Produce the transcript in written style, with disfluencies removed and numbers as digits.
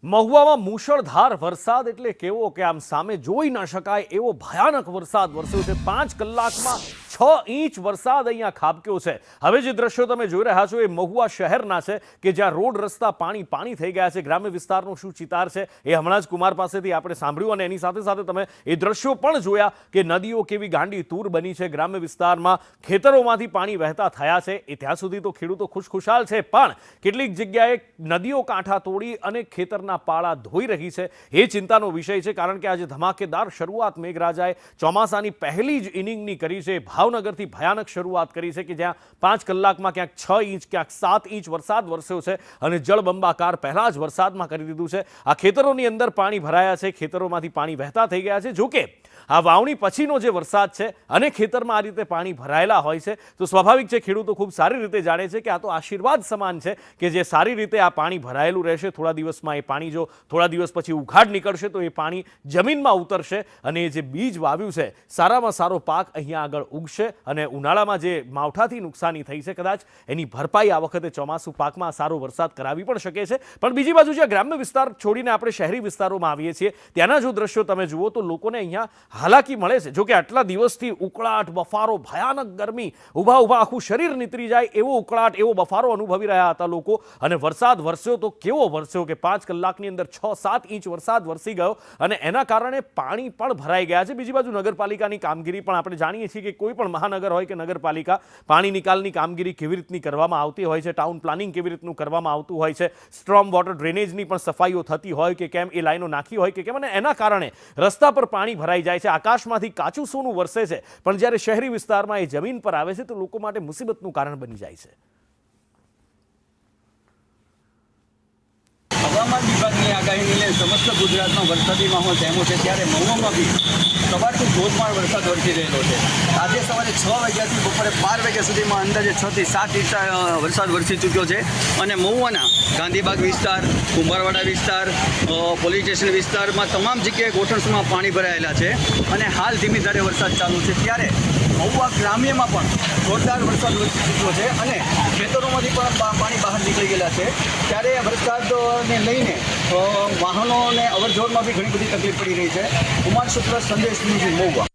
મહુવામાં મુશળધાર વરસાદ એટલે કેવો કે આમ સામે જોઈ ન શકાય એવો ભયાનક વરસાદ વરસ્યો છે। 5 કલાકમાં 6 ઇંચ વરસાદ અહીંયા ખાબક્યો છે। હવે જે દ્રશ્યો તમે જોઈ રહ્યા છો એ મહુવા શહેરના છે કે જ્યાં રોડ રસ્તા પાણી પાણી થઈ ગયા છે। ગ્રામ્ય વિસ્તારનો શું ચિતાર છે એ હમણાં જ કુમાર પાસેથી આપણે સાંભળ્યું અને એની સાથે સાથે તમે એ દ્રશ્યો પણ જોયા કે નદીઓ કેવી ગાંડી તૂર બની છે। ગ્રામ્ય વિસ્તારમાં ખેતરોમાંથી પાણી વહેતા થયા છે એ ત્યાં સુધી તો ખેડૂતો ખુશખુશાલ છે, પણ કેટલીક જગ્યાએ નદીઓ કાંઠા તોડી અને ખેતરના પાળા ધોઈ રહી છે એ ચિંતાનો વિષય છે। કારણ કે આજે ધમાકેદાર શરૂઆત મેઘરાજાએ ચોમાસાની પહેલી જ ઇનિંગની કરી છે। ભાવનગરથી ભયાનક શરૂઆત કરી છે કે જ્યાં 5 કલાકમાં ક્યાંક 6 ઇંચ ક્યાંક 7 ઇંચ વરસાદ વરસ્યો છે અને જળબંબાકાર પહેલા જ વરસાદમાં કરી દીધું છે। આ ખેતરોની અંદર પાણી ભરાયા છે, ખેતરોમાંથી પાણી વહેતા થઈ ગયા છે। જોકે આ વાવણી પછીનો જે વરસાદ છે અને ખેતરમાં આ રીતે પાણી ભરાયેલા હોય છે તો સ્વાભાવિક છે ખેડૂતો ખૂબ સારી રીતે જાણે છે કે આ તો આશીર્વાદ સમાન છે કે જે સારી રીતે આ પાણી ભરાયેલું રહેશે। થોડા દિવસમાં એ પાણી જો થોડા દિવસ પછી ઉઘાડ નીકળશે તો એ પાણી જમીનમાં ઉતરશે અને જે બીજ વાવ્યું છે સારામાં સારો પાક અહીંયા આગળ ઉગશે અને ઉનાળામાં જે માવઠાથી નુકસાની થઈ છે કદાચ એની ભરપાઈ આ વખતે ચોમાસું પાકમાં સારો વરસાદ કરાવી પણ શકે છે। પણ બીજી બાજુ જ્યાં ગ્રામ્ય વિસ્તાર છોડીને આપણે શહેરી વિસ્તારોમાં આવીએ છીએ ત્યાંના જો દ્રશ્યો તમે જુઓ તો લોકોને અહીંયા હાલાકી મળે છે। જો કે આટલા દિવસથી ઉકળાટ બફારો ભયાનક ગરમી ઊભા ઊભા આખું શરીર નીતરી જાય એવો ઉકળાટ એવો બફારો અનુભવી રહ્યા હતા લોકો અને વરસાદ વરસ્યો તો કેવો વરસ્યો કે 5 કલાકની અંદર 6-7 ઇંચ વરસાદ વરસી ગયો અને એના કારણે પાણી પણ ભરાઈ ગયા છે। બીજી બાજુ નગરપાલિકાની કામગીરી પણ આપણે જાણીએ છીએ કે કોઈ પણ મહાનગર હોય કે નગરપાલિકા પાણી નિકાલની કામગીરી કેવી રીતની કરવામાં આવતી હોય છે, ટાઉન પ્લાનિંગ કેવી રીતનું કરવામાં આવતું હોય છે, સ્ટ્રોમ વોટર ડ્રેનેજની પણ સફાઈઓ થતી હોય કે કેમ, એ લાઈનો નાખી હોય કે કેમ, અને એના કારણે રસ્તા પર પાણી ભરાઈ જાય છે। આકાશમાંથી કાચું સોનું વરસે છે પણ જ્યારે શહેરી વિસ્તારમાં એ જમીન પર આવે છે તો લોકો માટે મુસીબતનું કારણ બની જાય છે। હવામાન વિભાગની આગાહીને લઈને સમસ્ત ગુજરાતમાં વરસાદી માહોલ થયો છે, ત્યારે મહુવામાં બી સવારથી ધોધમાર વરસાદ વરસી રહેલો છે। આજે સવારે 6 વાગ્યાથી બપોરે 12 વાગ્યા સુધીમાં અંદાજે 6 થી 7 ઇંચ વરસાદ વરસી ચૂક્યો છે અને મહુવાના ગાંધીબાગ વિસ્તાર, કુંભારવાડા વિસ્તાર, પોલીસ સ્ટેશન વિસ્તારમાં તમામ જગ્યાએ ગોઠણસમાં પાણી ભરાયેલા છે અને હાલ ધીમી ધારે વરસાદ ચાલુ છે। ત્યારે મહુવા ગ્રામ્યમાં પણ જોરદાર વરસાદ વરસી ચૂક્યો છે અને ખેતરોમાંથી પણ પાણી બહાર નીકળી ગયેલા છે। ત્યારે વરસાદને લઈને વાહનોને અવરજવરમાં બી ઘણી બધી તકલીફ પડી રહી છે। કુમાર શુક્લ, સંદેશ ન્યૂઝ, મહુવા।